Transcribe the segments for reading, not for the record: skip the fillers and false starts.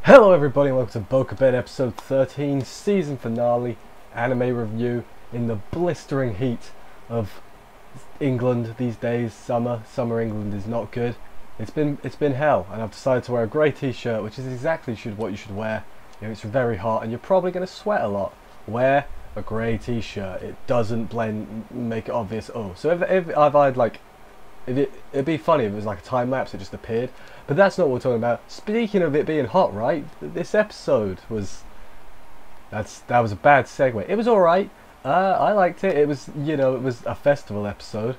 Hello everybody and welcome to BOKUBEN episode 13, season finale, anime review in the blistering heat of England these days. Summer England is not good. It's been hell, and I've decided to wear a grey t-shirt, which is exactly what you should wear. You know, it's very hot and you're probably going to sweat a lot. Wear a grey t-shirt. It doesn't make it obvious. Oh, so if I'd like, it'd be funny if it was like a time lapse, it just appeared. But that's not what we're talking about. Speaking of it being hot, right? This episode was... That was a bad segue. It was alright. I liked it. It was, you know, it was a festival episode.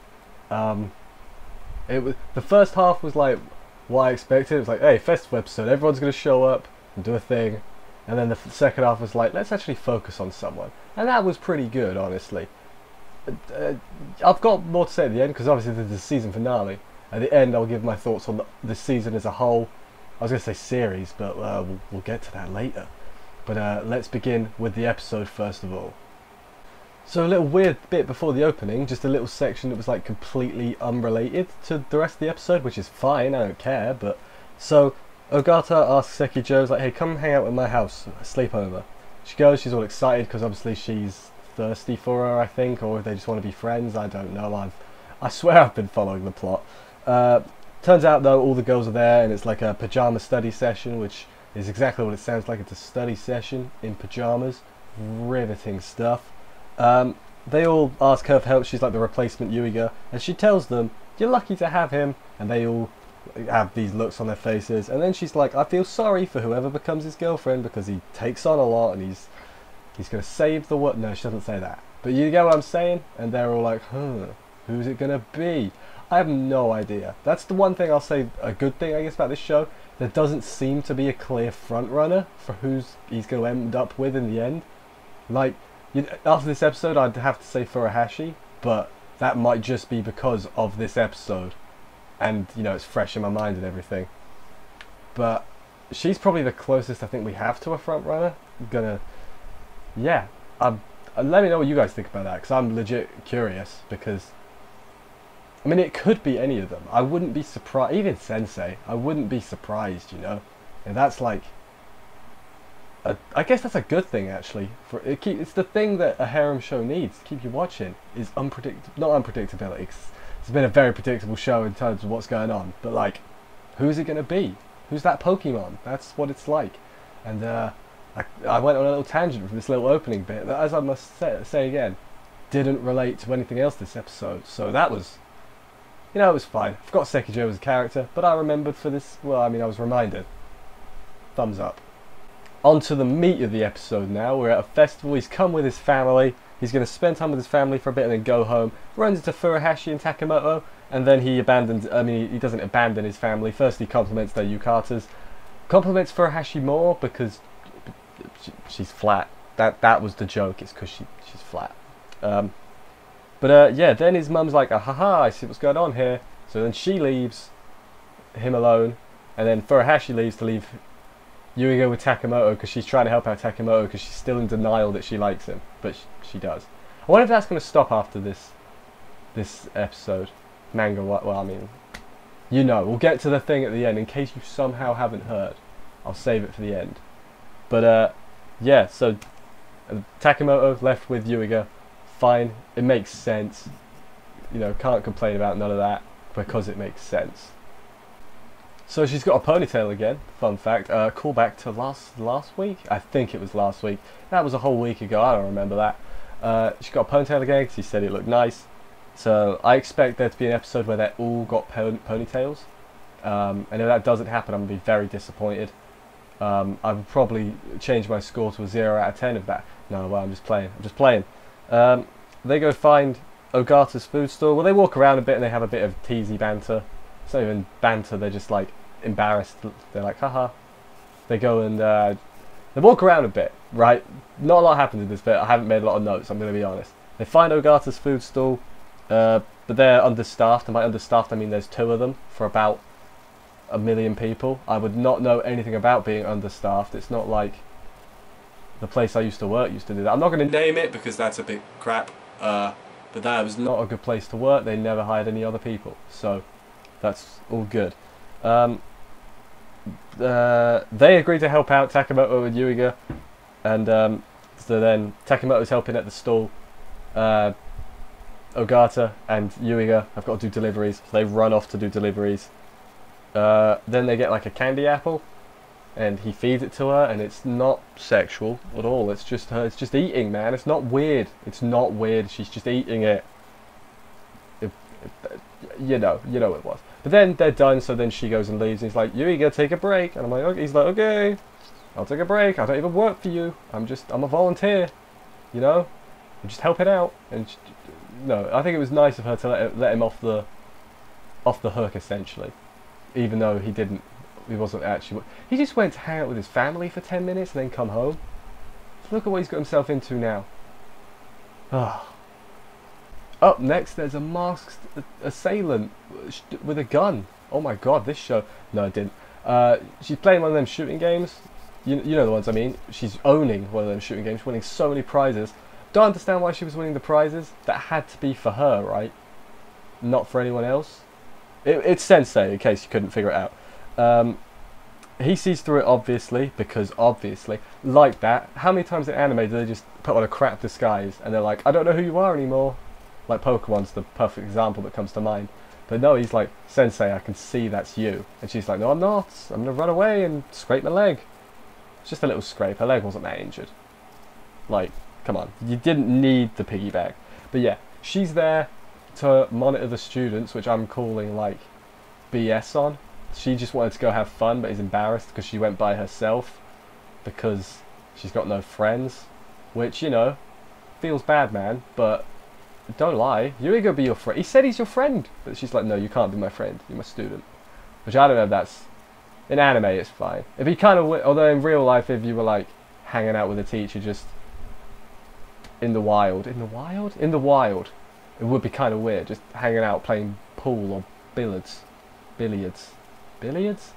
It was, the first half was like what I expected. It was like, hey, festival episode, everyone's going to show up and do a thing. And then the second half was like, let's actually focus on someone. And that was pretty good, honestly. I've got more to say at the end, because obviously this is the season finale. At the end, I'll give my thoughts on the season as a whole. I was going to say series, but we'll get to that later. But let's begin with the episode first of all. So a little weird bit before the opening, just a little section that was like completely unrelated to the rest of the episode, which is fine, I don't care. But so Ogata asks Sekijo, like, hey, come hang out at my house, sleepover. She goes, she's all excited because obviously she's thirsty for her, I think, or if they just want to be friends, I don't know. I swear I've been following the plot. Turns out though all the girls are there and it's like a pajama study session, which is exactly what it sounds like. It's a study session in pajamas. Riveting stuff. They all ask her for help. She's like the replacement Yuiga, and she tells them, you're lucky to have him, and they all have these looks on their faces, and then she's like, I feel sorry for whoever becomes his girlfriend because he takes on a lot and he's going to save the world. No, she doesn't say that, but you get what I'm saying. And they're all like, who's it going to be? I have no idea. That's the one thing I'll say, a good thing I guess about this show. There doesn't seem to be a clear front runner for who he's going to end up with in the end. Like, after this episode I'd have to say Furuhashi, but that might just be because of this episode. And, you know, it's fresh in my mind and everything. But she's probably the closest I think we have to a front runner. Yeah. Let me know what you guys think about that, because I'm legit curious, because I mean, it could be any of them. I wouldn't be surprised. Even Sensei, I wouldn't be surprised, you know. And that's like, I guess that's a good thing actually. It's the thing that a harem show needs to keep you watching, is not unpredictability. It's been a very predictable show in terms of what's going on, but like, who's it going to be? Who's that Pokemon? That's what it's like. And I went on a little tangent from this little opening bit that, as I must say again, didn't relate to anything else this episode. So that was, you know, it was fine. I forgot Sekijo was a character, but I remembered for this, well, I mean, I was reminded. Thumbs up. On to the meat of the episode now. We're at a festival. He's come with his family. He's going to spend time with his family for a bit and then go home. Runs into Furuhashi and Takemoto, and then he he doesn't abandon his family. First he compliments their yukatas. Compliments Furuhashi more because she's flat. That was the joke. It's because she's flat. Yeah, then his mum's like, haha, I see what's going on here. So then she leaves him alone, and then Furuhashi leaves to leave Yuiga with Takemoto because she's trying to help out Takemoto because she's still in denial that she likes him, but she does. I wonder if that's going to stop after this episode. Manga, well, I mean, you know, we'll get to the thing at the end in case you somehow haven't heard. I'll save it for the end. But yeah, so Takemoto left with Yuiga. Fine, it makes sense. You know, can't complain about none of that because it makes sense. So she's got a ponytail again. Fun fact. Callback to last week. I think it was last week. That was a whole week ago. I don't remember that. She got a ponytail again because he said it looked nice. So I expect there to be an episode where they all got ponytails. And if that doesn't happen, I'm gonna be very disappointed. I would probably change my score to a 0 out of 10 of that. No, well, I'm just playing. They go find Ogata's food store. Well, they walk around a bit and they have a bit of teasy banter. It's not even banter, they're just like embarrassed. They're like, haha. They go and they walk around a bit, right? Not a lot happens in this bit. I haven't made a lot of notes, I'm going to be honest. They find Ogata's food stall, but they're understaffed. And by understaffed, I mean there's 2 of them for about 1 million people. I would not know anything about being understaffed. It's not like the place I used to work used to do that. I'm not going to name it because that's a bit crap. But that was not a good place to work. They never hired any other people, so that's all good. they agree to help out Takamoto and Yuiga, and so then Takamoto's helping at the stall. Ogata and Yuiga have got to do deliveries, so they run off to do deliveries. Then they get like a candy apple, and he feeds it to her, and it's not sexual at all. It's just her. It's just eating, man. It's not weird. It's not weird. She's just eating it. You know it was. But then they're done, so then she goes and leaves, and he's like, Yuiga, take a break. And I'm like, okay. He's like, okay, I'll take a break. I don't even work for you. I'm a volunteer. You know, I'm just helping out. And no, I think it was nice of her to let him off the hook, essentially, even though he wasn't actually. He just went to hang out with his family for 10 minutes and then come home. Look at what he's got himself into now. Up next, there's a masked assailant with a gun. Oh my god, this show. No, it didn't. She's playing one of them shooting games. You know the ones I mean. She's owning one of them shooting games, winning so many prizes. Don't understand why she was winning the prizes. That had to be for her, right? Not for anyone else. It's Sensei, in case you couldn't figure it out. He sees through it, obviously, because obviously, like that. How many times in anime do they just put on a crap disguise and they're like, I don't know who you are anymore? Like Pokemon's the perfect example that comes to mind. But no, he's like, Sensei, I can see that's you. And she's like, no, I'm not. I'm going to run away and scrape my leg. It's just a little scrape. Her leg wasn't that injured. Like, come on. You didn't need the piggyback. But yeah, she's there to monitor the students, which I'm calling, like, BS on. She just wanted to go have fun, but is embarrassed because she went by herself because she's got no friends. Which, you know, feels bad, man, but don't lie. Yuiga be your friend. He said he's your friend. But she's like, no, you can't be my friend. You're my student. Which I don't know if that's... In anime, it's fine. If he kind of... Although in real life, if you were, like, hanging out with a teacher just... In the wild. In the wild? In the wild. It would be kind of weird. Just hanging out playing pool or billiards. Billiards. Billiards?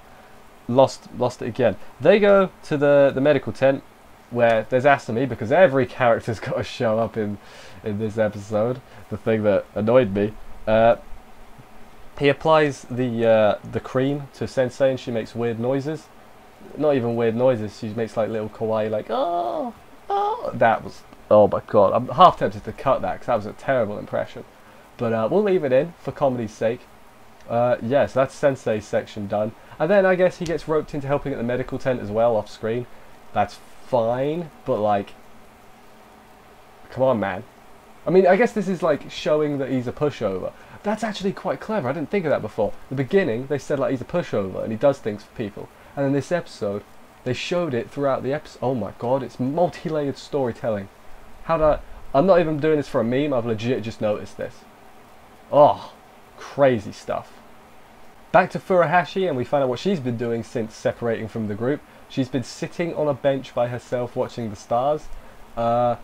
Lost it again. They go to the medical tent where there's Asami, because every character's got to show up in this episode. The thing that annoyed me. He applies the cream to Sensei and she makes weird noises. Not even weird noises, she makes like little kawaii, like, oh. That was, oh my god. I'm half tempted to cut that because that was a terrible impression. But we'll leave it in for comedy's sake. Yeah, so that's Sensei's section done. And then I guess he gets roped into helping at the medical tent as well, off screen. That's fine, but like, come on, man. I mean, I guess this is like showing that he's a pushover. That's actually quite clever. I didn't think of that before. The beginning, they said like he's a pushover and he does things for people. And in this episode, they showed it throughout the episode. Oh my god, it's multi-layered storytelling. I'm not even doing this for a meme, I've legit just noticed this. Oh, crazy stuff. Back to Furuhashi, and we find out what she's been doing since separating from the group. She's been sitting on a bench by herself watching the stars. I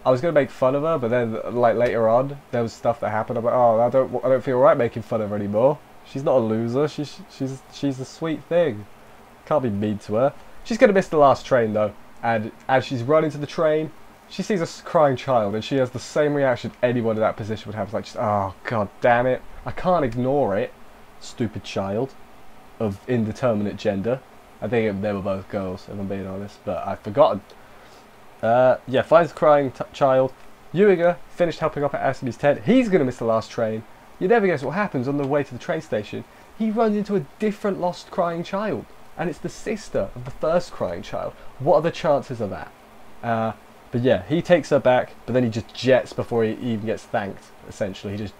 was going to make fun of her, but then like later on, there was stuff that happened. I'm like, oh, I don't feel right making fun of her anymore. She's not a loser. She's a sweet thing. Can't be mean to her. She's going to miss the last train though, and as she's running to the train, she sees a crying child, and she has the same reaction anyone in that position would have. It's like, just, oh god damn it, I can't ignore it. Stupid child of indeterminate gender. I think they were both girls, if I'm being honest, but I've forgotten. Yeah, finds the crying child. Yuiga finished helping up at Asami's tent. He's going to miss the last train. You never guess what happens on the way to the train station. He runs into a different lost crying child, and it's the sister of the first crying child. What are the chances of that? But yeah, he takes her back, but then he just jets before he even gets thanked, essentially. He just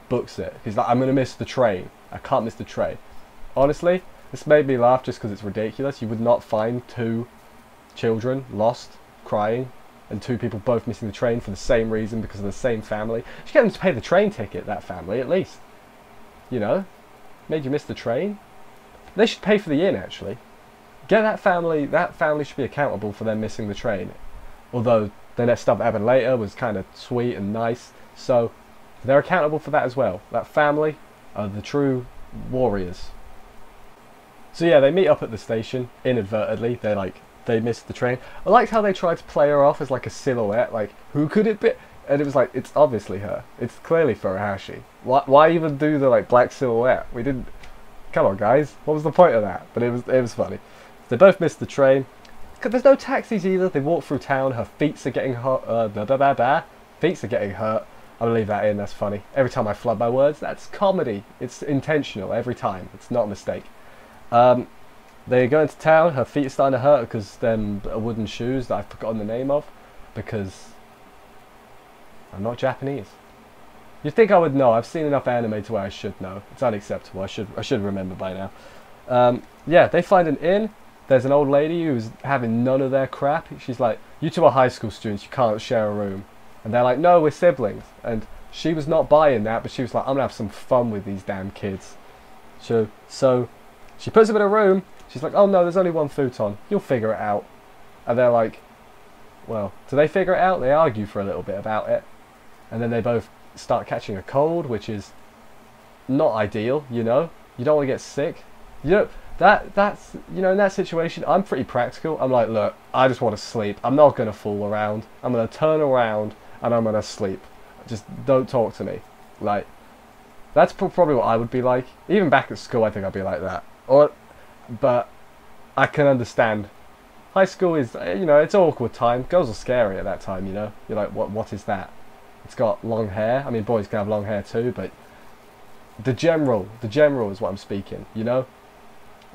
books it. He's like, I'm going to miss the train. I can't miss the train. Honestly, this made me laugh just because it's ridiculous. You would not find two children lost, crying, and two people both missing the train for the same reason because of the same family. You should get them to pay the train ticket, that family, at least. You know? Made you miss the train? They should pay for the inn, actually. Get that family should be accountable for them missing the train. Although the next stuff that happened later was kind of sweet and nice. So, they're accountable for that as well. That family are the true warriors. So yeah, they meet up at the station, inadvertently. They missed the train. I liked how they tried to play her off as like a silhouette, like, who could it be? And it was like, it's obviously her. It's clearly Furuhashi. Why even do the like black silhouette? We didn't... come on, guys. What was the point of that? But it was funny. They both missed the train. There's no taxis either. They walk through town. Her feet are getting hurt. Feet are getting hurt. I'm gonna leave that in. That's funny. Every time I flub my words, that's comedy. It's intentional every time. It's not a mistake. They go into town. Her feet are starting to hurt because them wooden shoes that I've forgotten the name of, because I'm not Japanese. You'd think I would know. I've seen enough anime to where I should know. It's unacceptable. I should remember by now. Yeah, they find an inn. There's an old lady who's having none of their crap. She's like, "You two are high school students. You can't share a room." And they're like, "No, we're siblings." And she was not buying that, but she was like, "I'm gonna have some fun with these damn kids." So she puts them in a room. She's like, "Oh no, there's only one futon. You'll figure it out." And they're like, well, do they figure it out? They argue for a little bit about it. And then they both start catching a cold, which is not ideal, you know? You don't want to get sick. You know, that's, you know, in that situation, I'm pretty practical. I'm like, look, I just want to sleep. I'm not going to fool around. I'm going to turn around and I'm going to sleep. Just don't talk to me. Like, that's probably what I would be like. Even back at school, I think I'd be like that. But I can understand. High school is, you know, it's an awkward time. Girls are scary at that time, you know. You're like, what is that? It's got long hair. I mean, boys can have long hair too, but the general is what I'm speaking, you know.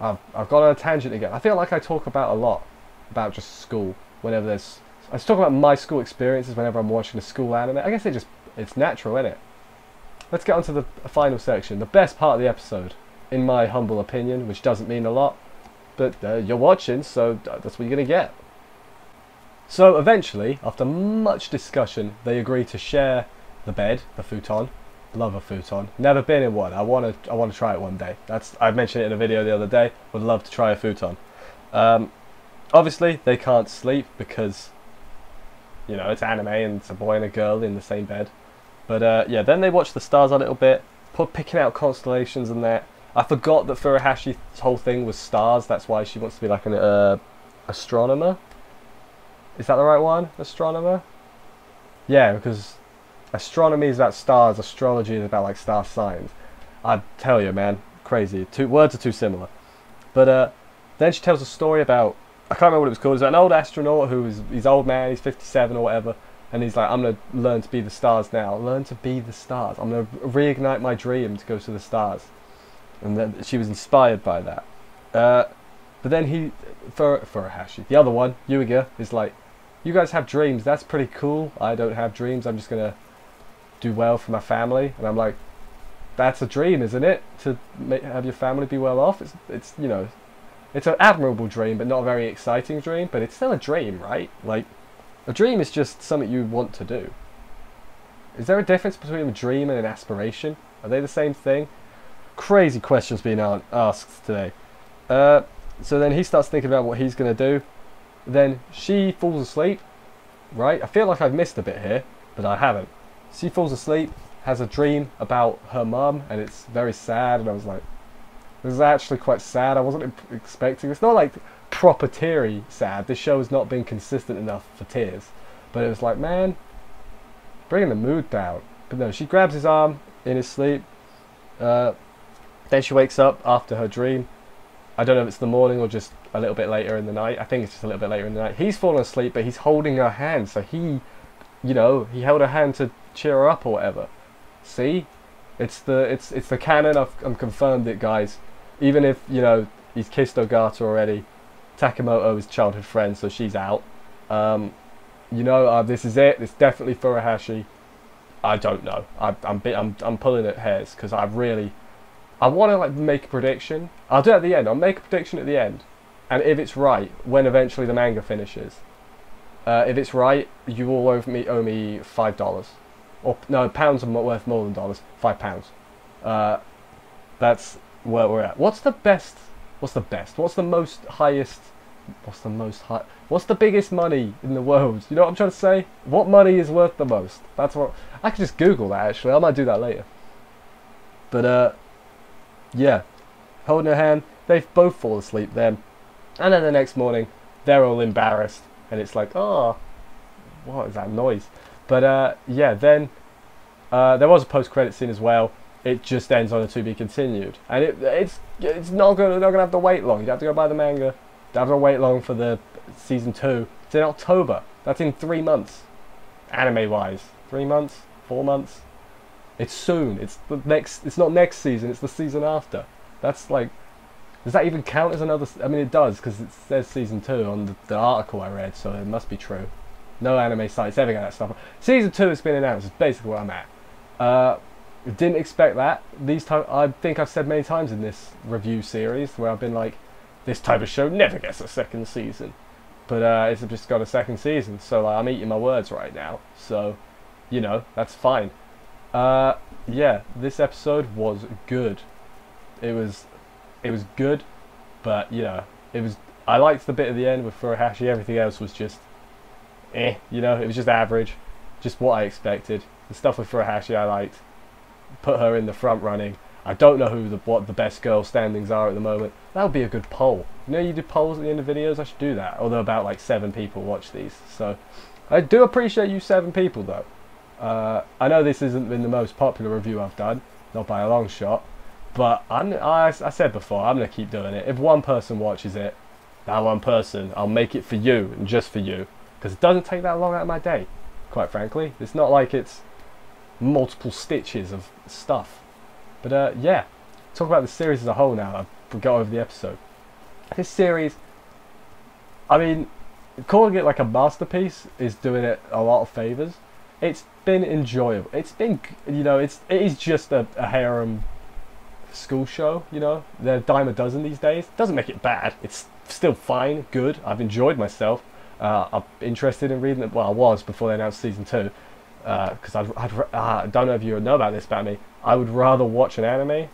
I've got on a tangent again. I feel like I talk about a lot about just school whenever there's. I just talk about my school experiences whenever I'm watching a school anime. I guess it's natural, isn't it? Let's get on to the final section, the best part of the episode, in my humble opinion, which doesn't mean a lot, but you're watching, so that's what you're gonna get. So eventually, after much discussion, they agree to share the bed, the futon. Love a futon. Never been in one. I want to try it one day. I mentioned it in a video the other day. Would love to try a futon. Obviously, they can't sleep because, you know, it's anime and it's a boy and a girl in the same bed. But yeah, then they watch the stars a little bit, picking out constellations and that. I forgot that Furahashi's whole thing was stars. That's why she wants to be like an astronomer. Is that the right one? Astronomer? Yeah, because astronomy is about stars, astrology is about like star signs. I tell you, man, crazy. Words are too similar. But then she tells a story about, I can't remember what it was called. It's an old astronaut he's old man, he's 57 or whatever, and he's like, I'm gonna learn to be the stars now. Learn to be the stars. I'm gonna reignite my dream to go to the stars. And then she was inspired by that. But then Furuhashi, the other one, Yuiga, is like, you guys have dreams, that's pretty cool. I don't have dreams, I'm just gonna do well for my family. And I'm like, that's a dream, isn't it? To have your family be well off? It's you know, it's an admirable dream, but not a very exciting dream, but it's still a dream, right? Like, a dream is just something you want to do. Is there a difference between a dream and an aspiration? Are they the same thing? Crazy questions being asked today. So then he starts thinking about what he's going to do. Then she falls asleep, right? I feel like I've missed a bit here, but I haven't. She falls asleep, has a dream about her mum, and it's very sad, and I was like, this is actually quite sad. I wasn't expecting. It's not like proper teary sad. This show has not been consistent enough for tears. But it was like, man, bringing the mood down. But no, she grabs his arm in his sleep. Then she wakes up after her dream. I don't know if it's the morning or just a little bit later in the night. I think it's just a little bit later in the night. He's fallen asleep, but he's holding her hand. So he, you know, he held her hand to cheer her up or whatever. See? It's the canon. I'm confirmed it, guys. Even if, you know, he's kissed Ogata already. Takemoto is childhood friend, so she's out. You know, this is it. It's definitely Furuhashi. I don't know. I'm pulling at hairs because I want to like make a prediction. I'll do it at the end. I'll make a prediction at the end, and if it's right, when eventually the manga finishes, if it's right, you all owe me $5, or no, pounds are worth more than dollars. £5. That's where we're at. What's the best? What's the best? What's the most highest? What's the most high? What's the biggest money in the world? You know what I'm trying to say? What money is worth the most? That's what I could just Google that. Actually, I might do that later. But yeah, holding her hand, they both fall asleep then, and then the next morning they're all embarrassed, and it's like, oh, what is that noise? But yeah, then there was a post-credit scene as well. it just ends on a to be continued, and it's not gonna have to wait long. You have to go buy the manga. You have to wait long for the season 2. It's in October. That's in 3 months, anime wise. 3 months, 4 months. It's soon. It's the next. It's not next season. It's the season after. That's like. Does that even count as another? I mean, it does because it says season 2 on the article I read, so it must be true. No anime sites ever get that stuff. Season 2 has been announced. Is basically where I'm at. Didn't expect that. I think I've said many times in this review series where I've been like, this type of show never gets a second season, but it's just got a second season. So like, I'm eating my words right now. So, you know, that's fine. Yeah, this episode was good. It was good, but you know, I liked the bit at the end with Furuhashi. Everything else was just you know, it was just average, just what I expected. The stuff with Furuhashi I liked. Put her in the front running. I don't know what the best girl standings are at the moment. That would be a good poll. You know, you do polls at the end of videos. I should do that. Although about like 7 people watch these, so I do appreciate you 7 people though. I know this isn't been the most popular review I've done, not by a long shot, but I said before, I'm going to keep doing it. If one person watches it, that one person, I'll make it for you and just for you, because it doesn't take that long out of my day, quite frankly. It's not like it's multiple stitches of stuff. But yeah, talk about the series as a whole now. I've got over the episode. This series, I mean, calling it like a masterpiece is doing it a lot of favours. It's been enjoyable. It's been, you know, it is just a harem school show, you know. They're a dime a dozen these days. Doesn't make it bad. It's still fine, good. I've enjoyed myself. I'm interested in reading it. Well, I was before they announced season 2. Because I don't know if you know about this about me. I would rather watch an anime.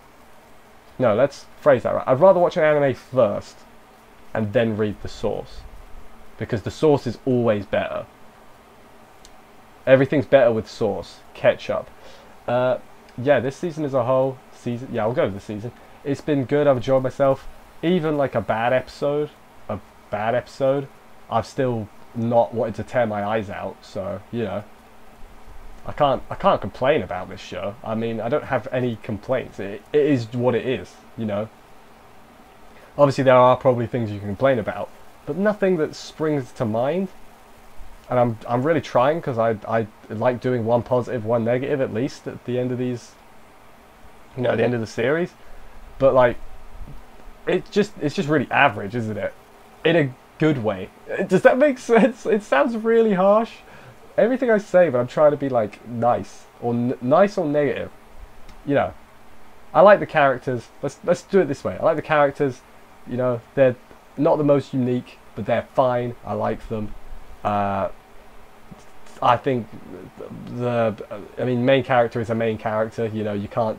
No, let's phrase that right. I'd rather watch an anime first and then read the source, because the source is always better. Everything's better with source. Ketchup. Yeah, this season as a whole, yeah, I'll go with the season. It's been good. I've enjoyed myself. Even like a bad episode, I've still not wanted to tear my eyes out. So you know, I can't complain about this show. I mean, I don't have any complaints. It is what it is. You know. Obviously, there are probably things you can complain about, but nothing that springs to mind. And I'm really trying, because I like doing one positive, one negative at least at the end of these, you know, at the end of the series. But like, it's just really average, isn't it? In a good way. Does that make sense? It sounds really harsh. Everything I say, but I'm trying to be like nice or nice or negative. You know, I like the characters. Let's do it this way. I like the characters. You know, they're not the most unique, but they're fine. I like them. I think I mean, main character is a main character. You know, you can't.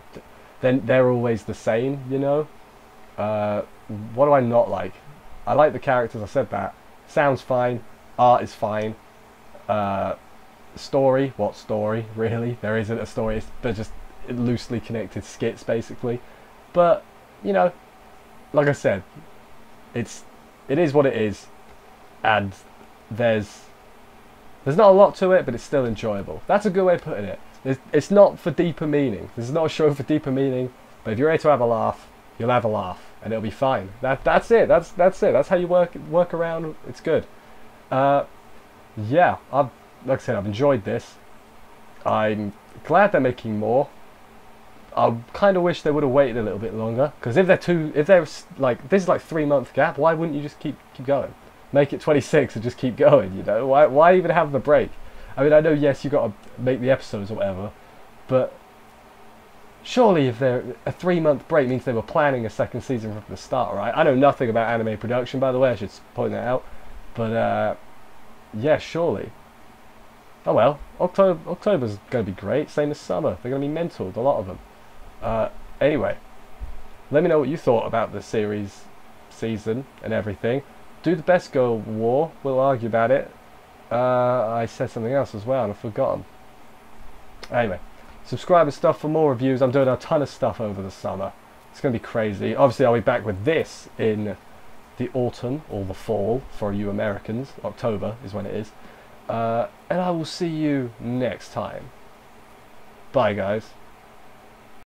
Then they're always the same. You know. What do I not like? I like the characters. I said that. Sounds fine. Art is fine. Story? What story? Really? There isn't a story. They're just loosely connected skits, basically. But you know, like I said, it is what it is, and there's not a lot to it, but it's still enjoyable. That's a good way of putting it. It's not for deeper meaning. This is not a show for deeper meaning. But if you're here to have a laugh, you'll have a laugh, and it'll be fine. That's it. That's it. That's how you work around. It's good. Yeah, like I said, I've enjoyed this. I'm glad they're making more. I kind of wish they would have waited a little bit longer, because if they're like, this is like 3-month gap, why wouldn't you just keep going? Make it 26 and just keep going, you know? Why even have the break? I mean, I know, yes, you got to make the episodes or whatever, but surely if they're a 3-month break means they were planning a second season from the start, right? I know nothing about anime production, by the way, I should point that out, but yeah, surely. Oh well, October's going to be great, same as summer. They're going to be mentored, a lot of them. Anyway, let me know what you thought about the season and everything. Do the best girl war, we'll argue about it. I said something else as well and I've forgotten. Anyway, subscribe and stuff for more reviews. I'm doing a ton of stuff over the summer. It's going to be crazy. Obviously I'll be back with this in the autumn or the fall for you Americans. October is when it is. And I will see you next time. Bye guys.